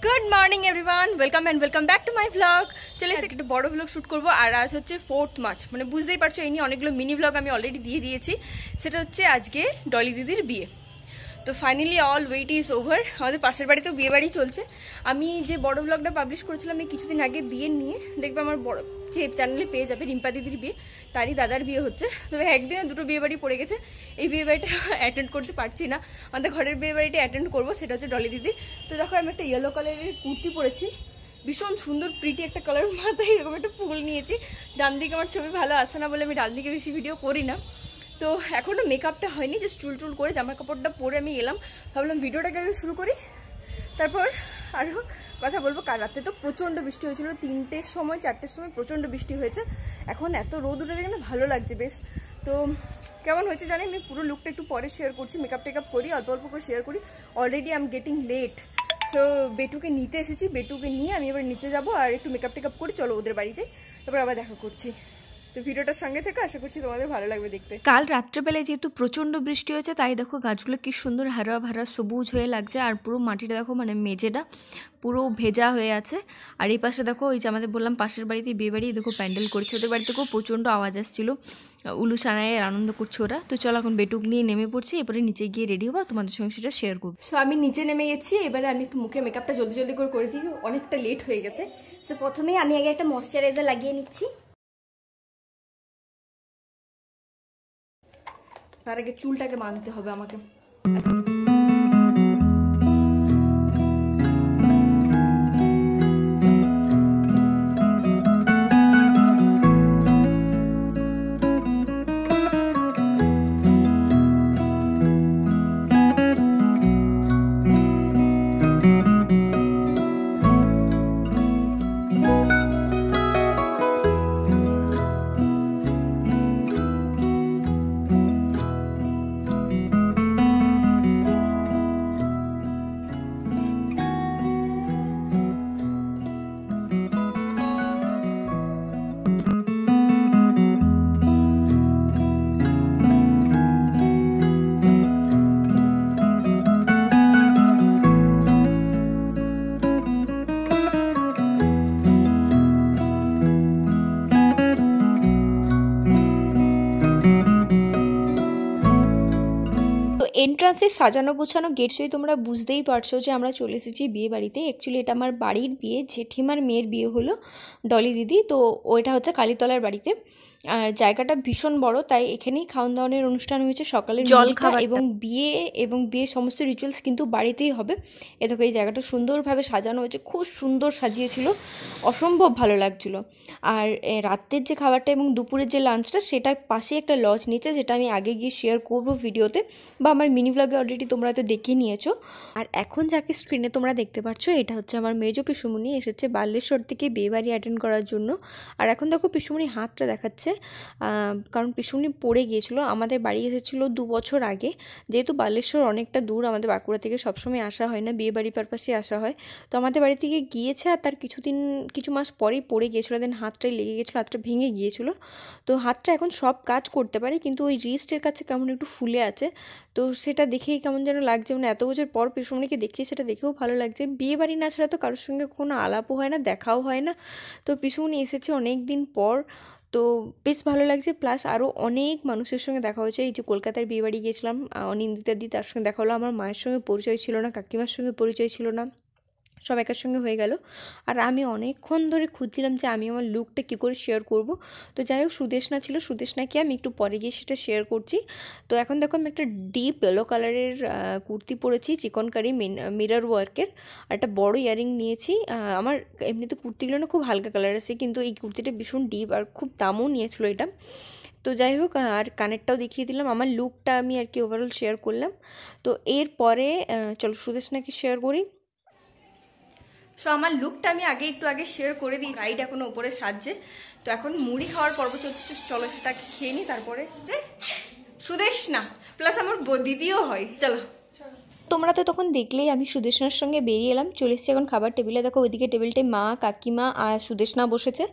Good morning everyone, welcome and welcome back to my blog. চলে এসে একটা বড় ব্লগ শ্যুট করবো। আর আজ হচ্ছে 4th মার্চ, মানে বুঝতেই পারছো এই নিয়ে অনেকগুলো মিনি ব্লগ আমি অলরেডি দিয়ে দিয়েছি। সেটা হচ্ছে আজকে ডলি দিদির বিয়ে। তো finally all wait is over. আমাদের পাশের বাড়িতেও বিয়ে বাড়ি চলছে। আমি যে বড় ব্লগটা পাবলিশ করেছিলাম এই কিছুদিন আগে বিয়ে নিয়ে, দেখবে আমার বড় যে চ্যানেলে পেয়ে যাবে, রিম্পা দিদির বিয়ে, তারই দাদার বিয়ে হচ্ছে। তবে একদিনে দুটো বিয়ে বাড়ি পড়ে গেছে, এই বিয়ে বাড়িটা অ্যাটেন্ড করতে পারছি না। আমাদের ঘরের বিয়ে বাড়িটা অ্যাটেন্ড করবো, সেটা হচ্ছে ডলি দিদির। তো দেখো আমি একটা ইয়েলো কালারের কুর্তি পরেছি, ভীষণ সুন্দর প্রিটি একটা কালার, মাথায় এরকম একটা ফুল নিয়েছি। ডান দিকে আমার ছবি ভালো আসে না বলে আমি ডান দিকে বেশি ভিডিও করি না। তো এখনও মেকআপটা হয়নি, জাস্ট চুল টুল করে জামা কাপড়টা পরে আমি এলাম। ভাবলাম ভিডিওটাকে আগে শুরু করি, তারপর আরও কথা বলবো। কাল রাতে তো প্রচণ্ড বৃষ্টি হয়েছিল, 3টের সময় 4টের সময় প্রচণ্ড বৃষ্টি হয়েছে। এখন এত রোদ উঠে দেখে না ভালো লাগছে বেশ। তো কেমন হয়েছে জানি, আমি পুরো লুকটা একটু পরে শেয়ার করছি। মেকআপ টেকআপ করি, অল্প অল্প করে শেয়ার করি। Already I am getting late. So বেটুকে নিতে এসেছি, বেটুকে নিয়ে আমি এবার নিচে যাবো আর একটু মেকআপ টেকআপ করি। চলো ওদের বাড়িতে, তারপর আবার দেখা করছি। তো ভিডিওটার সঙ্গে থেকে আশা করছি তোমাদের ভালো লাগবে দেখতে। কাল রাত্রেবেলায় যেহেতু প্রচণ্ড বৃষ্টি হয়েছে, তাই দেখো গাছগুলো কি সুন্দর হারা ভারা সবুজ হয়ে লাগছে। আর পুরো মাটিটা দেখো, মানে মেঝেটা পুরো ভেজা হয়ে আছে। আর এই পাশে দেখো, ওই যে আমাদের বললাম পাশের বাড়িতে বিয়ে বাড়ি, দেখো প্যান্ডেল করছে। ওদের বাড়ি থেকেও প্রচণ্ড আওয়াজ আসছিল, উলুসানায় আনন্দ করছে ওরা। তো চলো এখন বেটুক নিয়ে নেমে পড়ছি, এরপরে নিচে গিয়ে রেডি হবো, তোমাদের সঙ্গে সেটা শেয়ার করবো। সো আমি নিচে নেমে গেছি, এবারে আমি একটু মুখে মেকআপটা জলদি জলদি করে দিই, অনেকটা লেট হয়ে গেছে। সো প্রথমেই আমি আগে একটা ময়শ্চারাইজার লাগিয়ে নিচ্ছি। তার আগে চুলটাকে বাঁধতে হবে আমাকে। এন্ট্রান্সে সাজানো গোছানো গেট শুয়ে তোমরা বুঝতেই পারছো যে আমরা চলে এসেছি বিয়ে বাড়িতে। অ্যাকচুয়ালি এটা আমার বাড়ির বিয়ে, জেঠিমার মেয়ের বিয়ে হলো ডলি দিদি। তো ওইটা হচ্ছে কালীতলার বাড়িতে। আর জায়গাটা ভীষণ বড়, তাই এখানেই খাওয়ান দাওয়ানের অনুষ্ঠান হয়েছে, সকালে জল খাওয়া এবং বিয়ে সমস্ত রিচুয়ালস কিন্তু বাড়িতেই হবে। এ দেখো এই জায়গাটা সুন্দরভাবে সাজানো হয়েছে, খুব সুন্দর সাজিয়েছিল, অসম্ভব ভালো লাগছিলো। আর রাতের যে খাবারটা এবং দুপুরের যে লাঞ্চটা, সেটা পাশে একটা লজ নিচে, যেটা আমি আগে গিয়ে শেয়ার করবো ভিডিওতে, বা আমার মিনি ব্লগে অলরেডি তোমরা তো দেখিয়ে নিয়েছো। আর এখন যাকে স্ক্রিনে তোমরা দেখতে পাচ্ছ, এটা হচ্ছে আমার মেজো পিসুমণি, এসেছে বালেশ্বর থেকে বিয়ে বাড়ি অ্যাটেন্ড করার জন্য। আর এখন দেখো পিসুমণি হাতটা দেখাচ্ছে, কারণ পিসুমণি পড়ে গিয়েছিল। আমাদের বাড়ি এসেছিলো 2 বছর আগে। যেহেতু বালেশ্বর অনেকটা দূর, আমাদের বাঁকুড়া থেকে সবসময় আসা হয় না, বিয়ে বাড়ি পারপাসে আসা হয়। তো আমাদের বাড়ি থেকে গিয়েছে, আর তার কিছু মাস পরেই পড়ে গিয়েছিলো। দেন হাতটাই লেগে গিয়েছিলো, হাতটা ভেঙে গিয়েছিলো। তো হাতটা এখন সব কাজ করতে পারে, কিন্তু ওই রিস্টের কাছে কেমন একটু ফুলে আছে। তো সেটা দেখেই কেমন যেন লাগছে, মানে এত বছর পর পিসুমণিকে দেখছি, সেটা দেখেও ভালো লাগছে। বিয়ে বাড়ি না ছাড়া তো কারোর সঙ্গে কোনো আলাপও হয় না, দেখাও হয় না। তো পিসুমণি এসেছে অনেক দিন পর, তো বেশ ভালো লাগছে। প্লাস আরও অনেক মানুষের সঙ্গে দেখা হয়েছে। এই যে কলকাতার বিয়ে বাড়ি গিয়েছিলাম, অনিন্দিতা দি, তার সঙ্গে দেখা হলো। আমার মায়ের সঙ্গে পরিচয় ছিল না, কাকিমার সঙ্গে পরিচয় ছিল না, সব একার সঙ্গে হয়ে গেল। আর আমি অনেকক্ষণ ধরে খুঁজছিলাম যে আমি আমার লুকটা কী করে শেয়ার করব। তো যাই হোক, সুদেশনা ছিল, সুদেশনাকে আমি একটু পরে গিয়ে সেটা শেয়ার করছি। তো এখন দেখো আমি একটা ডিপ ইয়েলো কালারের কুর্তি পরেছি, চিকনকারি মিরর ওয়ার্কের, আর একটা বড় ইয়ারিং নিয়েছি। আমার এমনিতে কুর্তিগুলো না খুব হালকা কালার আছে, কিন্তু এই কুর্তিটা ভীষণ ডিপ আর খুব দামও নিয়েছিল এটা। তো যাই হোক, আর কানেরটাও দেখিয়ে দিলাম। আমার লুকটা আমি আর কি ওভারঅল শেয়ার করলাম। তো এরপরে চলো সুদেশনাকে শেয়ার করি। সো আমার লুকটা আমি একটু আগে শেয়ার করে দিই। রাইড এখনো উপরে সাজছে, তো এখন মুড়ি খাওয়ার পর্ব চলছে। চলো সেটাকে খেয়ে নিই, তারপরে যে সুদেশ না প্লাস আমার দিদিও হয়। চলো। তোমরা তো তখন দেখলেই আমি সুদেষ্ণার সঙ্গে বেরিয়ে এলাম, চলে এসেছি এখন খাবার টেবিলে। দেখো ওইদিকে টেবিলটায় মা, কাকিমা আর সুদেষ্ণা বসেছে,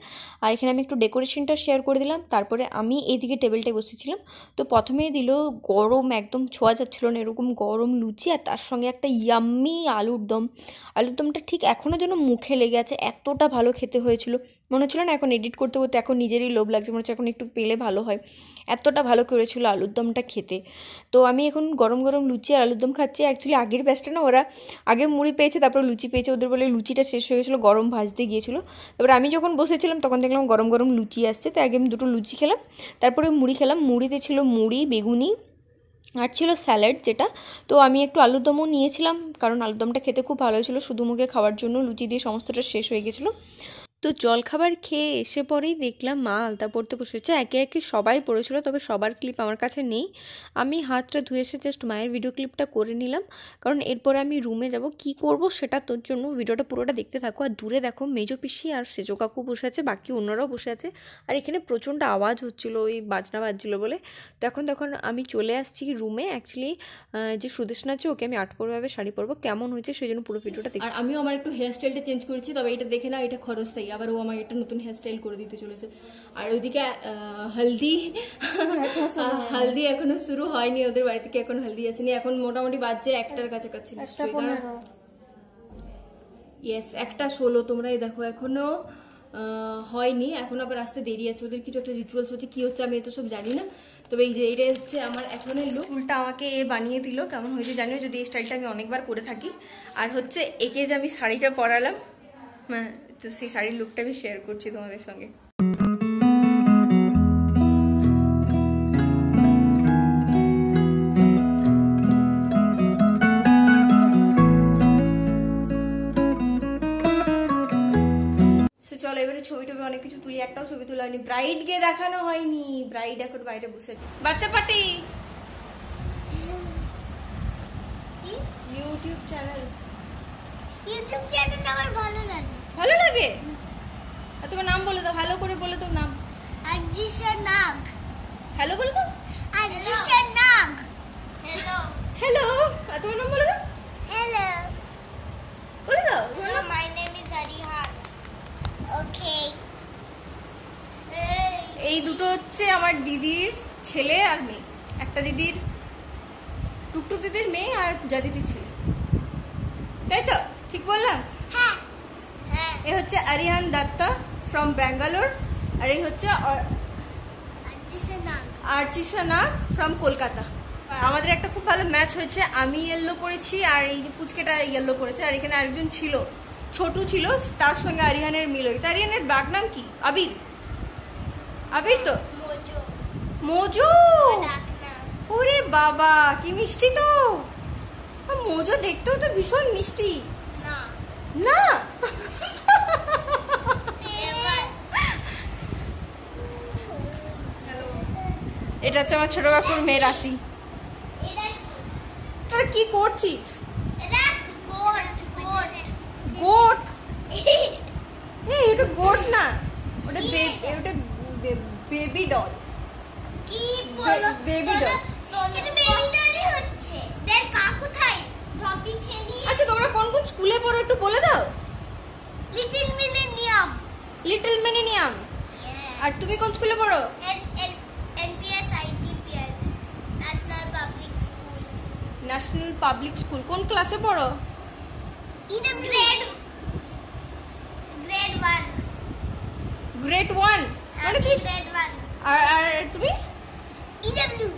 আর এখানে আমি একটু ডেকোরেশনটা শেয়ার করে দিলাম। তারপরে আমি এইদিকে টেবিলটায় বসেছিলাম। তো প্রথমেই দিল গরম, একদম ছোঁয়া যাচ্ছিল না এরকম গরম লুচি, আর তার সঙ্গে একটা ইয়াম্মি আলুর দম। আলুর দমটা ঠিক এখনও যেন মুখে লেগে আছে, এতটা ভালো খেতে হয়েছিল। মনে হচ্ছিল না এখন এডিট করতে করতে এখন নিজেরই লোভ লাগছে, মনে হচ্ছে এখন একটু পেলে ভালো হয়, এতটা ভালো করেছিল আলুর দমটা খেতে। তো আমি এখন গরম গরম লুচি আর আলুর দম খাচ্ছি। অ্যাকচুয়ালি আগের ব্যাচটা না, ওরা আগে মুড়ি পেয়েছে তারপর লুচি পেয়েছে, ওদের বলে লুচিটা শেষ হয়ে গেছিলো, গরম ভাজতে গিয়েছিলো। তারপর আমি যখন বসেছিলাম তখন দেখলাম গরম গরম লুচি আসছে, তাই আগে আমি দুটো লুচি খেলাম, তারপরে মুড়ি খেলাম। মুড়িতে ছিল মুড়ি, বেগুনি আর ছিল স্যালাড যেটা। তো আমি একটু আলুর দমও নিয়েছিলাম, কারণ আলুর দমটা খেতে খুব ভালো হয়েছিলো, শুধু মুখে খাওয়ার জন্য লুচি দিয়ে সমস্তটা শেষ হয়ে গেছিলো। তো জলখাবার খেয়ে এসে পরেই দেখলাম মা আলতা পড়তে বসেছে, একে একে সবাই পড়েছিল, তবে সবার ক্লিপ আমার কাছে নেই। আমি হাতটা ধুয়ে এসে জাস্ট মায়ের ভিডিও ক্লিপটা করে নিলাম, কারণ এরপরে আমি রুমে যাব, কি করব সেটা তোর জন্য ভিডিওটা পুরোটা দেখতে থাকো। আর দূরে দেখো মেজো পিসি আর সেজো কাকু বসে আছে, বাকি অন্যরাও বসে আছে, আর এখানে প্রচণ্ড আওয়াজ হচ্ছিল, ওই বাজনা বাজছিল বলে। তো এখন আমি চলে আসছি রুমে। অ্যাকচুয়ালি যে সুদেষ্ণা আছে ওকে আমি আটপরভাবে শাড়ি পরবো, কেমন হয়েছে সেই জন্য পুরো ভিডিওটা দেখি। আর আমিও আমার একটু হেয়ার স্টাইলটা চেঞ্জ করেছি, তবে এটা দেখে না, এটা খরচটাই, আবার ও আমাকে একটা নতুন হেয়ার স্টাইল করে দিতে চলেছে। আর ওইদিকে হালদি এখনো শুরু হয়নি, ওদের বাড়ি থেকে এখন হালদি আসেনি, এখন মোটামুটি বাজছে 1টার কাছাকাছি। ইয়েস, 1:16। তোমরাই দেখো এখনো হয়নি, এখন আবার আসতে দেরি আছে, ওদের কিছু একটা রিচুয়ালস হচ্ছে, কি হচ্ছে আমি তো সব জানি না। তবে এই যে এটা হচ্ছে আমার এখনের লুক। ফুলটা আমাকে বানিয়ে দিল, কেমন হয়েছে জানিও, যদি এই স্টাইলটা আমি অনেকবার করে থাকি। আর হচ্ছে একে যে আমি শাড়িটা পরালাম, হ্যাঁ, তো সেই শাড়ির লুকটা আমি শেয়ার করছি তোমাদের সঙ্গে। চলো এবারে ছবি টবি অনেক কিছু তুলি, একটাও ছবি তোলা হয়নি, ব্রাইড কে দেখানো হয়নি, ব্রাইড এখন বাইরে বসে আছে। বাচ্চা পার্টি কি ইউটিউব চ্যানেল আমার ভালো লাগে। ভালো লাগে? আর তোমার নাম বলে দাও, ভালো করে বলে দাও নাম। আরজিশা নাগ। হ্যালো বলে দাও। আরজিশা নাগ। হ্যালো। হ্যালো। আর তোমার নাম বলে দাও। হ্যালো। বলে দাও। Hello, my name is Arihan. Okay. এই দুটো হচ্ছে আমার দিদির ছেলে আর মেয়ে, একটা দিদির টুকটু দিদির মেয়ে আর পূজা দিদির ছেলে, তাই তো ঠিক বললাম? হ্যাঁ হ্যাঁ। এ হচ্ছে আরিহান দত্তা ফ্রম ব্যাঙ্গালোর, আর এই হচ্ছে আরজিশা নাগ ফ্রম কলকাতা। আমাদের একটা খুব ভালো ম্যাচ হয়েছে, আমি ইয়েলো পরেছি আর এই পুচকেটা ইয়েলো পরেছে, আর এখানে আরেকজন ছিল ছোটু ছিল, তার সঙ্গে আরিহানের মিল হয়েছে। আরিহানের ডাক নাম কি? আবির। আবির তো মোজো। ওরে বাবা কি মিষ্টি তো, মোজো দেখতেও তো ভীষণ মিষ্টি। না এটা হচ্ছে আমার ছোট কাকুর মেয়ে রাশি। তোরা কি করছিস? গোট? এটা গোট না, ওটা বেবি ডল। কি বলো? Baby doll. এটা বেবি ডলই হচ্ছে। দেখ কাকু থাই জম্বি খেয়ে নিয়ে। আচ্ছা তোমরা কোন কোন স্কুলে পড়ো একটু বলে দাও। Little millennium. Little millennium. আর তুমি কোন স্কুলে পড়ো? NPS ITPS national public school. National public school. কোন ক্লাসে পড়ো? এটা গ্রেড 1। গ্রেড 1 মানে কি? গ্রেড 1। আর তুমি? ইডব্লিউ।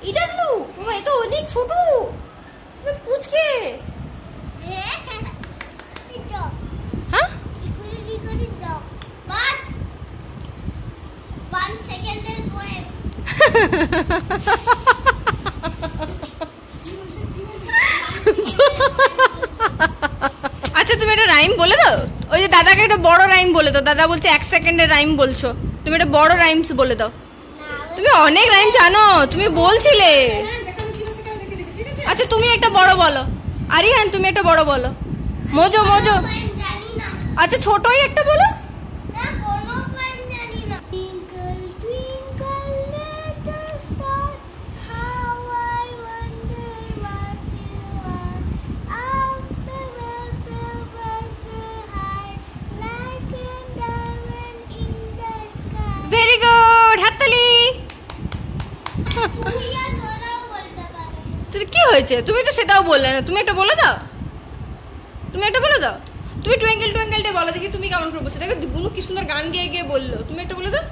ইডব্লিউ? বাবা এ তো অনেক ছোট, তুমি পুচকে। হ্যাঁ ইকুয়ালি দাও বাস 1 সেকেন্ডের পোয়েম। আচ্ছা তুমি একটা রাইম বলে দাও, ওই যে দাদাকে একটা বড় রাইম বলে দাও, দাদা বলছে 1 সেকেন্ডের রাইম বলছো, তুমি একটা বড় রাইমস বলে দাও। তুমি অনেক রাইম জানো, তুমি বলছিলে। আচ্ছা তুমি একটা বড় বলো, আরিহান তুমি একটা বড় বলো। Mojo Mojo. আচ্ছা ছোটই একটা বলো। হয়েছে? তুমি তো সেটাও বললে না। তুমি একটা বলে দাও, তুমি টুইঙ্কেল টুইঙ্কেলটা বলো দেখি তুমি কেমন করে বলছো। দেখো বুনু কি সুন্দর গান গেয়ে গিয়ে বললো, তুমি একটা বলে দাও।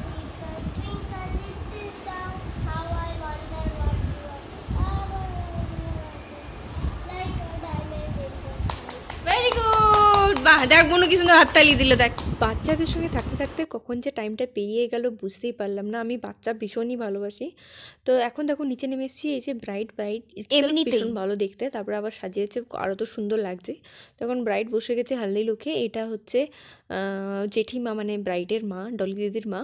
ভেরি গুড, বাহ দেখ বুনু কি সুন্দর হাততালি দিল দেখ। বাচ্চাদের সঙ্গে থাকতে থাকতে কখন যে টাইমটা পেরিয়ে গেল বুঝতেই পারলাম না। আমি বাচ্চা ভীষণই ভালোবাসি। তো এখন দেখো নিচে নেমে এসেছি, এই যে ব্রাইড এমনিতেই ভীষণ ভালো দেখতে, তারপরে আবার সাজিয়েছে আরও তো সুন্দর লাগছে। তখন ব্রাইড বসে গেছে হালদি লোকে। এটা হচ্ছে জেঠিমা মানে ব্রাইডের মা, ডলি দিদির মা।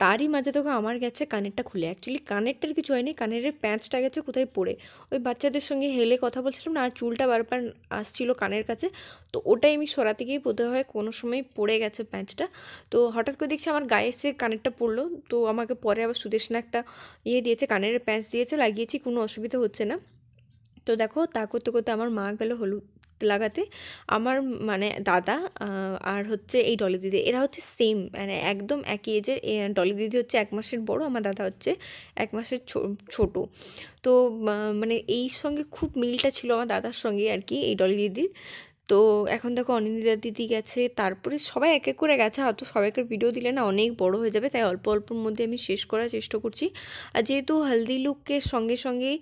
তারই মাঝে তখন আমার গেছে কানেরটা খুলে। অ্যাকচুয়ালি কানেরটার কিছু হয়নি, কানের প্যাঁচটা গেছে কোথায় পড়ে। ওই বাচ্চাদের সঙ্গে হেলে কথা বলছিলাম না, আর চুলটা বারবার আসছিল কানের কাছে, তো ওটাই আমি সরাতে গিয়ে বোধহয় হয় কোনো সময় পড়ে গেছে প্যাঁচটা। তো হঠাৎ করে দেখছি আমার গায়ে এসে কানেরটা পড়লো। তো আমাকে পরে আবার সুদেশনা একটা দিয়েছে, কানের প্যাঁচ দিয়েছে, লাগিয়েছি, কোনো অসুবিধা হচ্ছে না। তো দেখো তা করতে করতে আমার মা গেল হলুদ লাগাতে। আমার মানে দাদা আর হচ্ছে এই ডলি দিদি, এরা হচ্ছে সেম মানে একদম একই এজের। ডলি দিদি হচ্ছে 1 মাসের বড়, আমার দাদা হচ্ছে 1 মাসের ছোট। তো মানে এই সঙ্গে খুব মিলটা ছিল আমার দাদার সঙ্গে আর কি, এই ডলি দিদির। তো এখন দেখো অনিন্দিতা দিদি গেছে, তারপরে সবাই এক এক করে গেছে। হয়তো সবাইকার ভিডিও দিলে না অনেক বড় হয়ে যাবে, তাই অল্প অল্পর মধ্যে আমি শেষ করার চেষ্টা করছি। আর যেহেতু হলদি লুকের সঙ্গে সঙ্গেই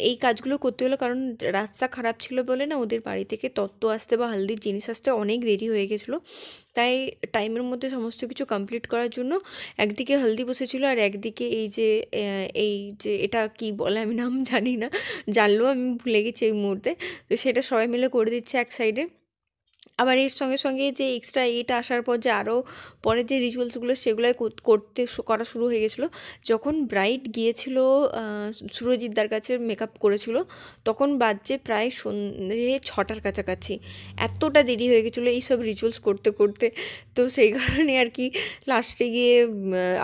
এই কাজগুলো করতে হলো, কারণ রাস্তা খারাপ ছিল বলে না ওদের বাড়ি থেকে তত্ত্ব আসতে বা হলদির জিনিস আসতে অনেক দেরি হয়ে গেছিলো। তাই টাইমের মধ্যে সমস্ত কিছু কমপ্লিট করার জন্য একদিকে হলদি বসেছিল, আর একদিকে এই যে এটা কি বলে আমি নাম জানি না, জানলেও আমি ভুলে গেছি এই মুহূর্তে। তো সেটা সবাই মিলে করে দিচ্ছে এক সাইডে। আবার এর সঙ্গে সঙ্গে যে এক্সট্রা এটা আসার পর যে আরও পরের যে রিচুয়ালসগুলো সেগুলোই করা শুরু হয়ে গেছিলো। যখন ব্রাইড গিয়েছিল সুরজিৎদার কাছে মেকআপ করেছিল, তখন বাজছে প্রায় সন্ধ্যে 6টার কাছাকাছি। এতটা দেরি হয়ে গেছিলো এইসব রিচুয়ালস করতে করতে। তো সেই কারণে আর কি লাস্টে গিয়ে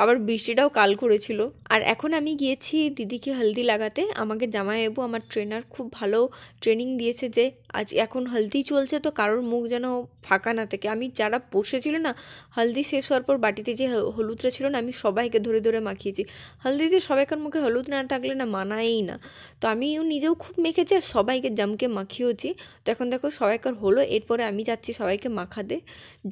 আবার বৃষ্টিটাও কাল করেছিল। আর এখন আমি গিয়েছি দিদিকে হলদি লাগাতে। আমাকে জামাইবাবু আমার ট্রেনার খুব ভালো ট্রেনিং দিয়েছে যে আজ এখন হলদি চলছে, তো কারোর মুখ যেন ফাঁকা না থাকে। আমি যারা বসেছিল না, হলদি শেষ হওয়ার পর বাটিতে যে হলুদটা ছিল না, আমি সবাইকে ধরে ধরে মাখিয়েছি। হলদিতে সবাইকার মুখে হলুদ না থাকলে না মানায়ই না। তো আমিও নিজেও খুব মেখেছি আর সবাইকে জামকে মাখিয়েছি। তো এখন দেখো সবাইকার হলো, এরপরে আমি যাচ্ছি সবাইকে মাখাতে।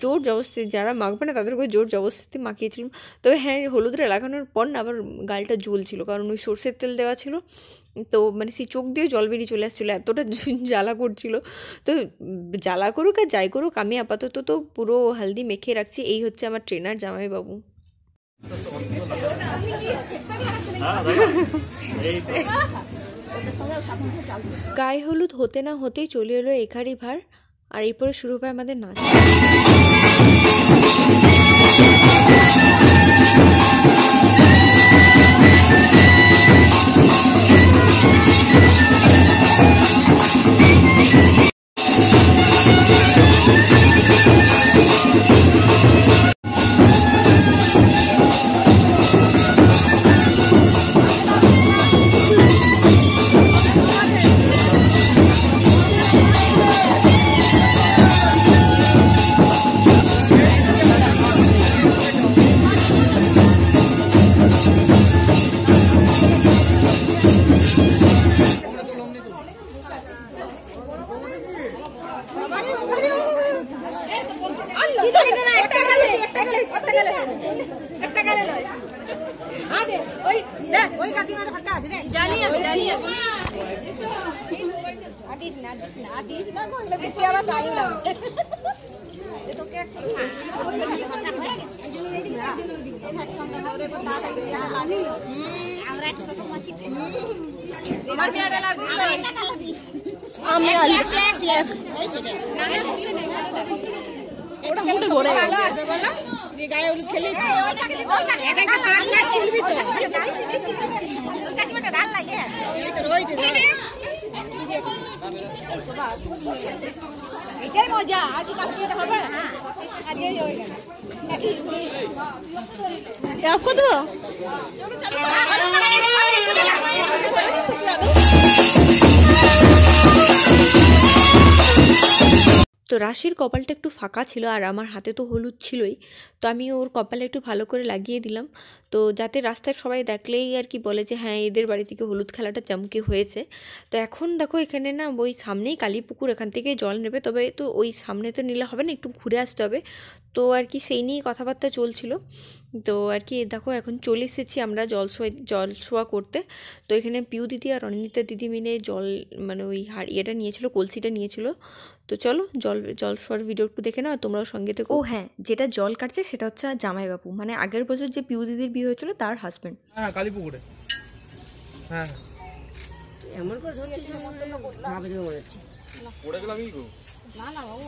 জোর জবরদস্তি, যারা মাখবে না তাদেরকে জোর জবরদস্তি মাখিয়েছিলাম। তবে হ্যাঁ, হলুদটা লাগানোর পর না আবার গালটা জ্বলছিল, কারণ ওই সর্ষের তেল দেওয়া ছিল। তো মানে সেই চোখ দিয়ে জল বেরিয়ে চলে আসছিলো, এতটা জ্বালা করছিল। তো জ্বালা করুক আর যাই করুক, আমি আপাতত তো পুরো হলদি মেখে রাখছি। এই হচ্ছে আমার ট্রেনার জামাইবাবু। গায়ে হলুদ হতে না হতেই চলে এলো এখারি ভার, আর এরপরে শুরু হয় আমাদের নাচ। গায়ে হলুদ খেলেছি এটাই মজা। আজকে কালকে হবে আজকে নাকি অফ করে দেবো। তো রাশির কপালটা একটু ফাঁকা ছিল, আর আমার হাতে তো হলুদ ছিলই, তো আমি ওর কপালে একটু ভালো করে লাগিয়ে দিলাম। তো তো যাতে রাস্তায় সবাই দেখলেই আর কি বলে যে হ্যাঁ এদের বাড়ি থেকে হলুদ খেলাটা চমকে হয়েছে। তো এখন দেখো এখানে না ওই সামনেই কালীপুকুর, এখান থেকে জল নেবে, তবে তো ওই সামনে তো নিলে হবে না, একটু ঘুরে আসতে হবে। তো আর কি সেই নিয়েই কথাবার্তা চলছিল। তো আর কি দেখো এখন চলে এসেছি আমরা জলছোয়া করতে। তো এখানে পিউ দিদি আর অনিন্দিতা দিদি মিলে জল মানে ওই ইয়েটা নিয়েছিল, কলসিটা নিয়েছিল। তো চলো জলছোয়ার ভিডিও একটু দেখে নাও, তোমরাও সঙ্গে থেকো। ও হ্যাঁ, যেটা জল কাটছে সেটা হচ্ছে জামাইবাবু, মানে আগের বছর যে পিউ দিদির বিয়ে হয়েছিল তার হাজবেন্ড। হ্যাঁ কালীপুকুরে। হ্যাঁ এমন করে ধরছিস ভাবে দেবে মনে হচ্ছে। পড়ে গেলাম ই গো। না না বাবু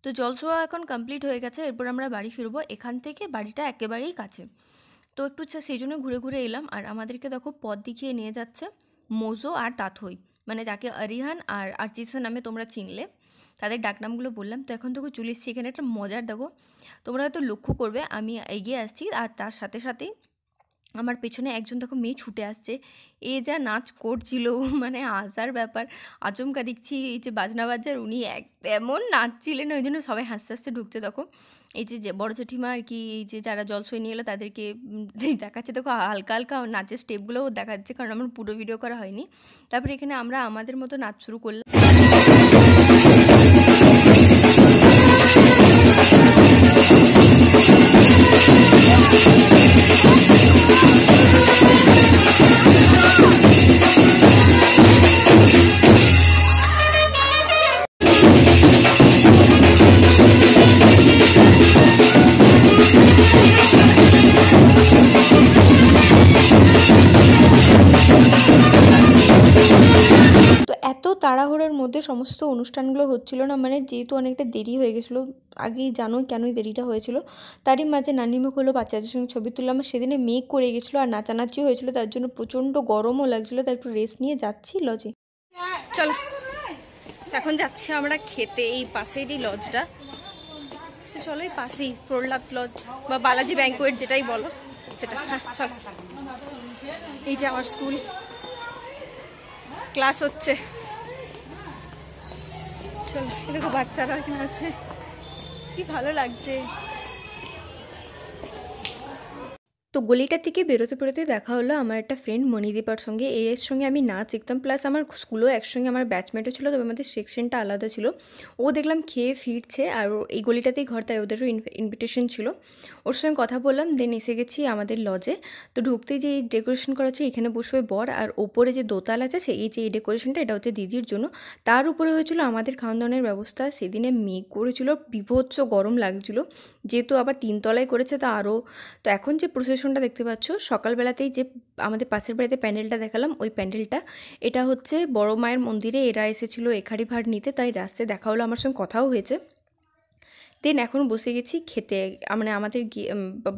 তো জলছোয়া এখন কমপ্লিট হয়ে গেছে, এরপর আমরা বাড়ি ফিরবো। এখান থেকে বাড়িটা একেবারেই কাছে, তো একটু সেই জন্য ঘুরে ঘুরে এলাম। আর আমাদেরকে দেখো পথ দেখিয়ে নিয়ে যাচ্ছে মোজো আর তাথই, মানে যাকে আরিহান আর আর্চিসা নামে তোমরা চিনলে, তাদের ডাকনামগুলো বললাম। তো এখন তোকে চলে এসেছি এখানে একটা মজার, দেখো তোমরা হয়তো লক্ষ্য করবে আমি এগিয়ে আসছি আর তার সাথে সাথেই আমার পেছনে একজন দেখো মেয়ে ছুটে আসছে। এ যা নাচ করছিল, মানে আসার ব্যাপার আচমকা দেখছি এই যে বাজনা বাজার উনি এমন নাচছিলেন, ওই জন্য সবাই হাসতে হাসতে ঢুকছে। দেখো এই যে বড় জেঠিমা আর কি, এই যে যারা জলসই নিয়ে এলো তাদেরকে দেখাচ্ছে, দেখো হালকা হালকা নাচের স্টেপগুলোও দেখা যাচ্ছে, কারণ আমার পুরো ভিডিও করা হয়নি। তারপরে এখানে আমরা আমাদের মতো নাচ শুরু করলাম। তো এত তাড়াহুড়োর মধ্যে সমস্ত অনুষ্ঠানগুলো হচ্ছিল না, মানে যেহেতু অনেকটা দেরি হয়ে গেছিলো, আগেই জানো কেনই দেরিটা হয়েছিল। তারই মাঝে নানিমুখ হলো, বাচ্চাদের সঙ্গে ছবি তুললাম। সেদিনে মেঘ করে গেছিলো আর নাচানাচিও হয়েছিল, তার জন্য প্রচণ্ড গরমও লাগছিলো। তারপর রেস্ট নিয়ে যাচ্ছি লজে। চলো এখন যাচ্ছি আমরা খেতে, এই পাশেরই লজটা। চলো এই পাশেই প্রহ্লাদ লজ বা বালাজি ব্যাংকোয়েট যেটাই বলো সেটা। হ্যাঁ চলো। এই যে আমার স্কুল, ক্লাস হচ্ছে। চলো দেখো বাচ্চারা এখানে আছে, কি ভালো লাগছে। তো গলিটা থেকে বেরোতে বেরোতে দেখা হলো আমার একটা ফ্রেন্ড মণিদীপার সঙ্গে। এর সঙ্গে আমি নাচ শিখতাম, প্লাস আমার স্কুলেও একসঙ্গে আমার ব্যাচমেটও ছিল, তবে আমাদের সেকশনটা আলাদা ছিল। ও দেখলাম খেয়ে ফিরছে, আর এই গলিটাতেই ঘর, তাই ওদেরও ইনভিটেশন ছিল। ওর সঙ্গে কথা বললাম, দেন এসে গেছি আমাদের লজে। তো ঢুকতেই যে এই ডেকোরেশন করা হচ্ছে, এখানে বসবে বর, আর ওপরে যে দোতাল আছে এই যে এই ডেকোরেশনটা, এটা হচ্ছে দিদির জন্য। তার উপরে হয়েছিল আমাদের খাওয়ান দাওয়ানের ব্যবস্থা। সেদিনে মেঘ করেছিল, বিভৎস গরম লাগছিল, যেহেতু আবার 3 তলায় করেছে তা আরও। তো এখন যে প্রসেশনটা দেখতে পাচ্ছ, সকালবেলাতেই যে আমাদের পাশের বাড়িতে প্যান্ডেলটা দেখালাম, ওই প্যান্ডেলটা এটা হচ্ছে বড় মায়ের মন্দিরে এরা এসেছিলো এখারি ভাড় নিতে, তাই রাস্তায় দেখা হলো, আমার সঙ্গে কথাও হয়েছে। দেন এখন বসে গেছি খেতে, মানে আমাদের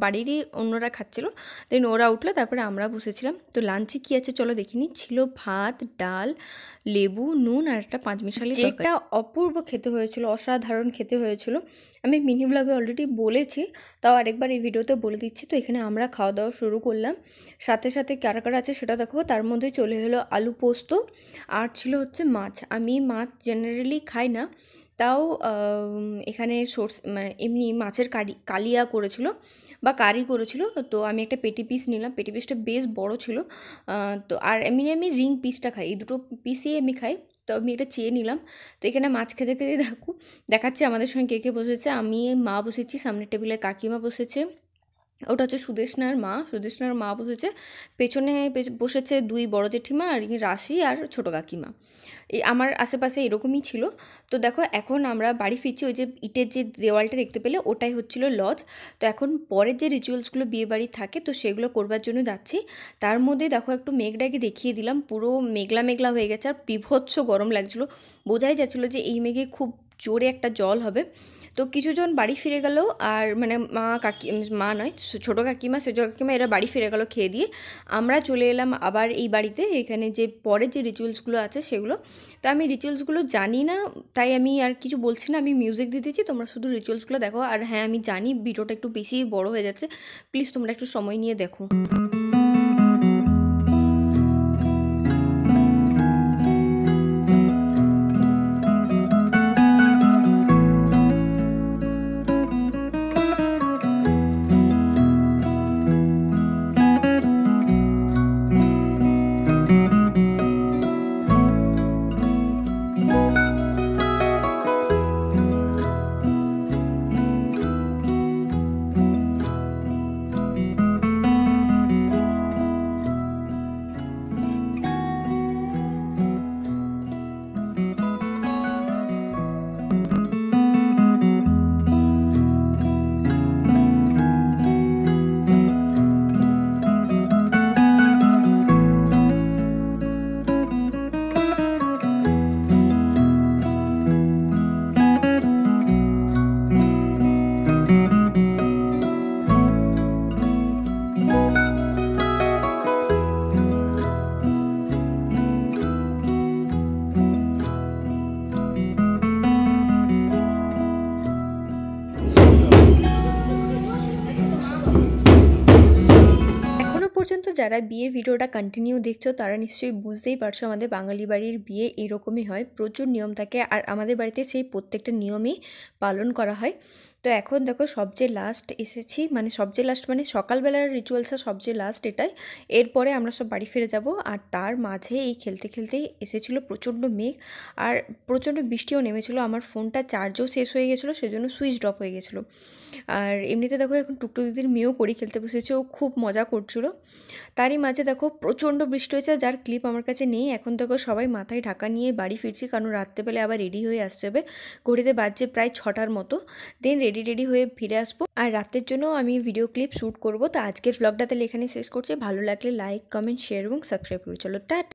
বাড়িরই অন্যরা খাচ্ছিলো, দেন ওরা উঠলো, তারপরে আমরা বসেছিলাম। তো লাঞ্চে কী আছে চলো দেখিনি। ছিল ভাত, ডাল, লেবু, নুন আর একটা পাঁচমিশালি, যেটা অপূর্ব খেতে হয়েছিল, অসাধারণ খেতে হয়েছিল। আমি মিনি ব্লগে অলরেডি বলেছি, তাও আরেকবার এই ভিডিওতে বলে দিচ্ছি। তো এখানে আমরা খাওয়া দাওয়া শুরু করলাম, সাথে সাথে কারা কারা আছে সেটা দেখো। তার মধ্যে চলে হলো আলু পোস্ত, আর ছিল হচ্ছে মাছ। আমি মাছ জেনারেলি খাই না, তাও এখানে মানে এমনি মাছের কালিয়া করেছিল বা কারি করেছিল। তো আমি একটা পেটি পিস নিলাম, পেটি পিসটা বেশ বড় ছিল। তো আর এমনি আমি রিং পিসটা খাই, এই দুটো পিসই আমি খাই। তো আমি এটা চেয়ে নিলাম। তো এখানে মাছ খেতে খেতে দেখাচ্ছি আমাদের সঙ্গে কে কে বসেছে। আমি মা বসেছি, সামনের টেবিলে কাকিমা বসেছে, ওটা হচ্ছে সুদেষ্ণার মা বসেছে। পেছনে বসেছে 2 বড় জেঠিমা আর রাশি আর ছোটো কাকিমা। এই আমার আশেপাশে এরকমই ছিল। তো দেখো এখন আমরা বাড়ি ফিরছি, ওই যে ইটের যে দেওয়ালটা দেখতে পেলে ওটাই হচ্ছিল লজ। তো এখন পরের যে রিচুয়ালসগুলো বিয়ে বাড়ি থাকে তো সেগুলো করবার জন্য যাচ্ছি। তার মধ্যে দেখো একটু মেঘটাকে দেখিয়ে দিলাম, পুরো মেঘলা মেঘলা হয়ে গেছে আর বিভৎস গরম লাগছিলো। বোঝাই যাচ্ছিলো যে এই মেঘে খুব জোরে একটা জল হবে। তো কিছুজন বাড়ি ফিরে গেল, আর মানে মা নয়, ছোটো কাকিমা, সেজো কাকিমা এরা বাড়ি ফিরে গেল খেয়ে দিয়ে। আমরা চলে এলাম আবার এই বাড়িতে, এখানে যে পরে যে রিচুয়ালসগুলো আছে সেগুলো। তো আমি রিচুয়ালসগুলো জানি না, তাই আমি আর কিছু বলছি না, আমি মিউজিক দিয়ে দিচ্ছি, তোমরা শুধু রিচুয়ালসগুলো দেখো। আর হ্যাঁ, আমি জানি ভিডিওটা একটু বেশি বড় হয়ে যাচ্ছে, প্লিজ তোমরা একটু সময় নিয়ে দেখো। পর্যন্ত যারা বিয়ের ভিডিওটা কন্টিনিউ দেখছো তারা নিশ্চয়ই বুঝতেই পারছো আমাদের বাঙালি বাড়ির বিয়ে এরকমই হয়, প্রচুর নিয়ম থাকে, আর আমাদের বাড়িতে সেই প্রত্যেকটা নিয়মই পালন করা হয়। তো এখন দেখো সবচেয়ে লাস্ট এসেছি, মানে সবচেয়ে লাস্ট মানে সকালবেলার রিচুয়ালসটা সবচেয়ে লাস্ট এটাই। এরপরে আমরা সব বাড়ি ফিরে যাব, আর তার মাঝে এই খেলতে খেলতেই এসেছিলো প্রচণ্ড মেঘ, আর প্রচণ্ড বৃষ্টিও নেমেছিলো। আমার ফোনটা চার্জও শেষ হয়ে গেছিলো, সেজন্য সুইচ অফ হয়ে গেছিলো। আর এমনিতে দেখো এখন টুকটু দিদির মেয়েও করি খেলতে বসেছে, ও খুব মজা করছিলো। তারই মাঝে দেখো প্রচণ্ড বৃষ্টি হয়েছে, যার ক্লিপ আমার কাছে নেই। এখন দেখো সবাই মাথায় ঢাকা নিয়ে বাড়ি ফিরছি, কারণ রাত্রেবেলা আবার রেডি হয়ে আসতে হবে। ঘড়িতে বাজছে প্রায় 6টার মতো, দেন রেডি হয়ে ফিরে আসবো। আর রাতের জন্য আমি ভিডিও ক্লিপ শ্যুট করবো। তো আজকের ভ্লগটা তাহলে এখানে শেষ করছি। ভালো লাগলে লাইক, কমেন্ট, শেয়ার এবং সাবস্ক্রাইব করো। চলো টাটা।